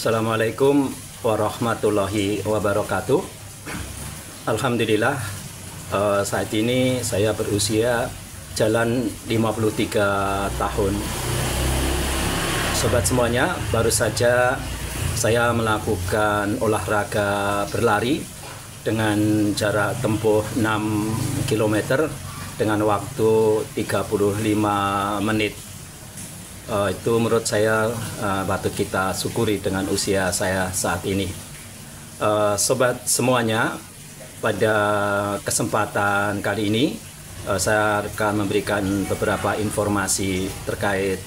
Assalamualaikum warahmatullahi wabarakatuh. Alhamdulillah, saat ini saya berusia jalan 53 tahun. Sobat semuanya, baru saja saya melakukan olahraga berlari dengan jarak tempuh 6 km dengan waktu 35 menit. Itu menurut saya patut kita syukuri dengan usia saya saat ini. Sobat semuanya, pada kesempatan kali ini saya akan memberikan beberapa informasi terkait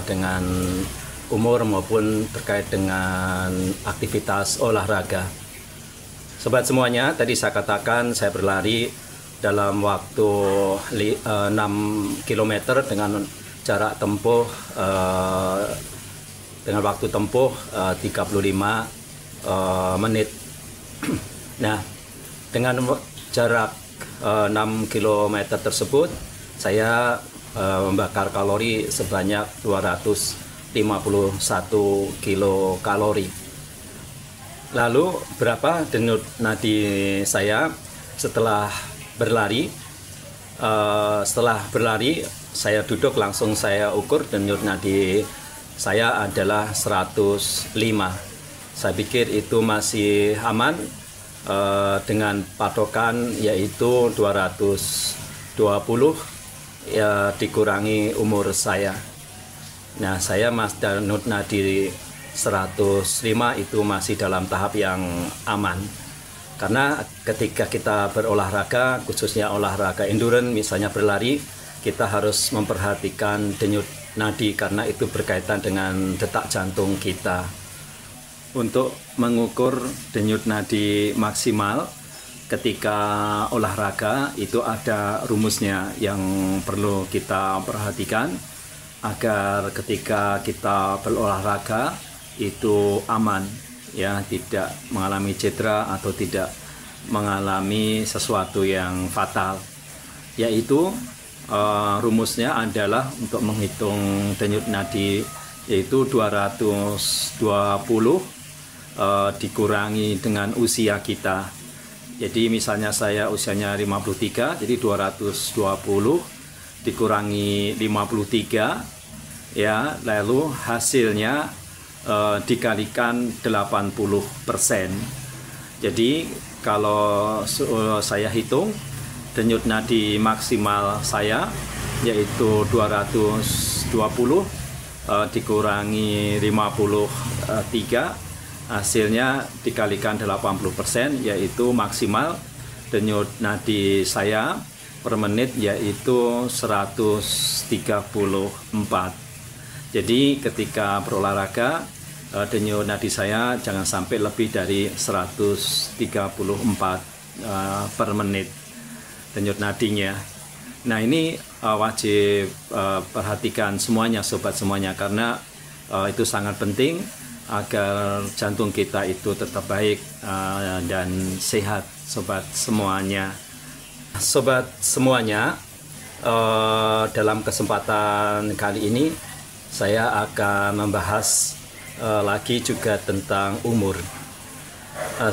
dengan umur maupun terkait dengan aktivitas olahraga. Sobat semuanya, tadi saya katakan saya berlari dalam waktu 6 km dengan jarak tempuh dengan waktu tempuh 35 menit. Nah, dengan jarak 6 km tersebut saya membakar kalori sebanyak 251 kilokalori. Lalu berapa denyut nadi saya setelah berlari? Setelah berlari saya duduk, langsung saya ukur denyut nadi saya adalah 105. Saya pikir itu masih aman dengan patokan yaitu 220 ya, dikurangi umur saya. Nah, saya denyut nadi 105 itu masih dalam tahap yang aman. Karena ketika kita berolahraga, khususnya olahraga endurance, misalnya berlari, kita harus memperhatikan denyut nadi karena itu berkaitan dengan detak jantung kita. Untuk mengukur denyut nadi maksimal ketika olahraga itu ada rumusnya yang perlu kita perhatikan agar ketika kita berolahraga itu aman, ya, tidak mengalami cedera atau tidak mengalami sesuatu yang fatal. Yaitu rumusnya adalah untuk menghitung denyut nadi yaitu 220 dikurangi dengan usia kita. Jadi misalnya saya usianya 53, jadi 220 dikurangi 53, ya, lalu hasilnya dikalikan 80%. Jadi kalau saya hitung denyut nadi maksimal saya yaitu 220 dikurangi 53, hasilnya dikalikan 80%, yaitu maksimal denyut nadi saya per menit yaitu 134. Jadi ketika berolahraga denyut nadi saya jangan sampai lebih dari 134 per menit denyut nadinya. Nah, ini wajib perhatikan semuanya, sobat semuanya, karena itu sangat penting agar jantung kita itu tetap baik dan sehat, sobat semuanya. Sobat semuanya, dalam kesempatan kali ini saya akan membahas lagi juga tentang umur.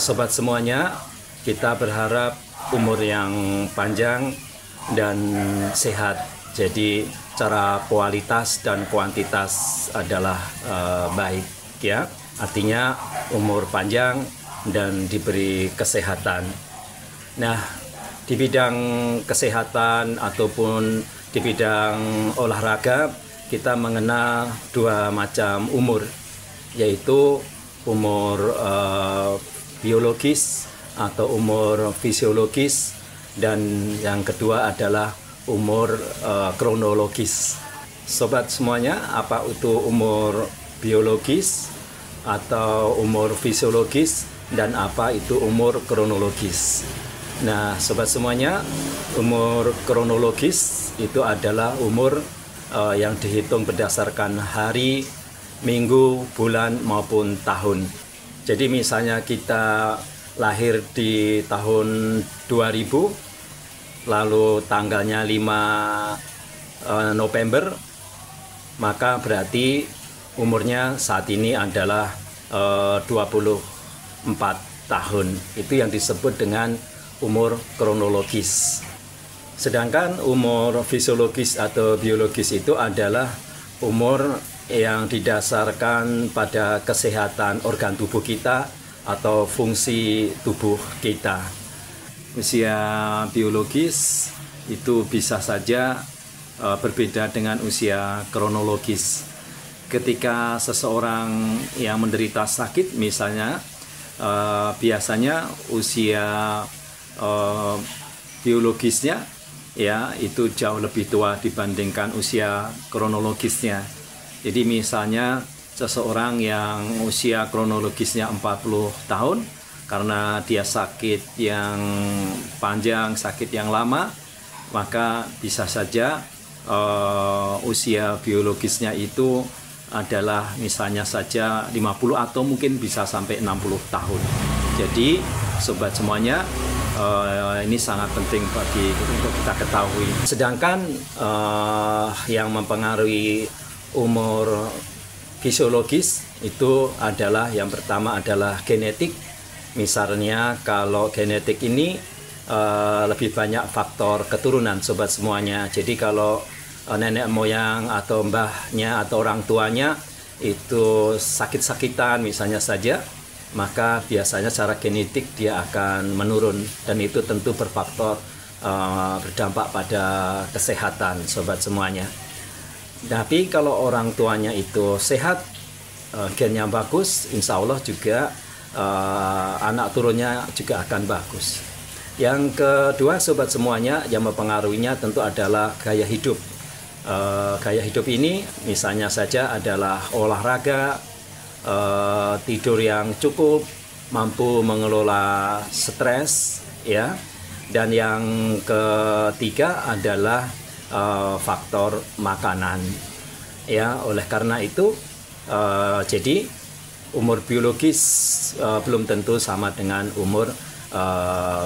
Sobat semuanya, kita berharap umur yang panjang dan sehat. Jadi secara kualitas dan kuantitas adalah baik, ya. Artinya umur panjang dan diberi kesehatan. Nah, di bidang kesehatan ataupun di bidang olahraga kita mengenal dua macam umur, yaitu umur biologis atau umur fisiologis, dan yang kedua adalah umur kronologis. Sobat semuanya, apa itu umur biologis atau umur fisiologis dan apa itu umur kronologis? Nah, sobat semuanya, umur kronologis itu adalah umur yang dihitung berdasarkan hari, minggu, bulan maupun tahun. Jadi misalnya kita lahir di tahun 2000, lalu tanggalnya 5 November, maka berarti umurnya saat ini adalah 24 tahun. Itu yang disebut dengan umur kronologis. Sedangkan umur fisiologis atau biologis itu adalah umur yang didasarkan pada kesehatan organ tubuh kita atau fungsi tubuh kita. Usia biologis itu bisa saja berbeda dengan usia kronologis. Ketika seseorang yang menderita sakit misalnya, biasanya usia biologisnya ya itu jauh lebih tua dibandingkan usia kronologisnya. Jadi misalnya seseorang yang usia kronologisnya 40 tahun karena dia sakit yang panjang, sakit yang lama, maka bisa saja usia biologisnya itu adalah misalnya saja 50 atau mungkin bisa sampai 60 tahun. Jadi sobat semuanya, ini sangat penting untuk kita ketahui. Sedangkan yang mempengaruhi umur fisiologis itu adalah yang pertama adalah genetik. Misalnya kalau genetik ini lebih banyak faktor keturunan sobat semuanya. Jadi kalau nenek moyang atau mbahnya atau orang tuanya itu sakit-sakitan misalnya saja, maka biasanya secara genetik dia akan menurun, dan itu tentu berfaktor berdampak pada kesehatan sobat semuanya. Tapi kalau orang tuanya itu sehat, gennya bagus, insya Allah juga anak turunnya juga akan bagus. Yang kedua sobat semuanya, yang mempengaruhinya tentu adalah gaya hidup. Gaya hidup ini misalnya saja adalah olahraga, tidur yang cukup, mampu mengelola stres, ya. Dan yang ketiga adalah faktor makanan, ya. Oleh karena itu, jadi umur biologis belum tentu sama dengan umur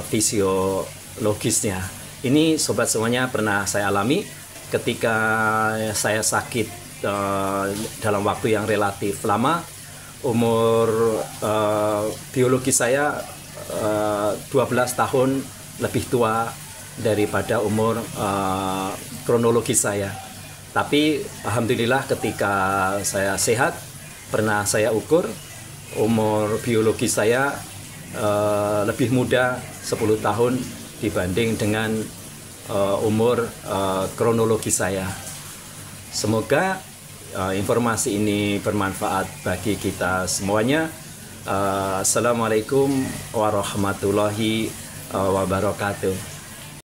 fisiologisnya. Ini sobat semuanya pernah saya alami ketika saya sakit dalam waktu yang relatif lama. Umur biologis saya 12 tahun lebih tua daripada umur kronologis saya. Tapi alhamdulillah ketika saya sehat, pernah saya ukur umur biologis saya lebih muda 10 tahun dibanding dengan umur kronologis saya. Semoga informasi ini bermanfaat bagi kita semuanya. Assalamualaikum warahmatullahi wabarakatuh.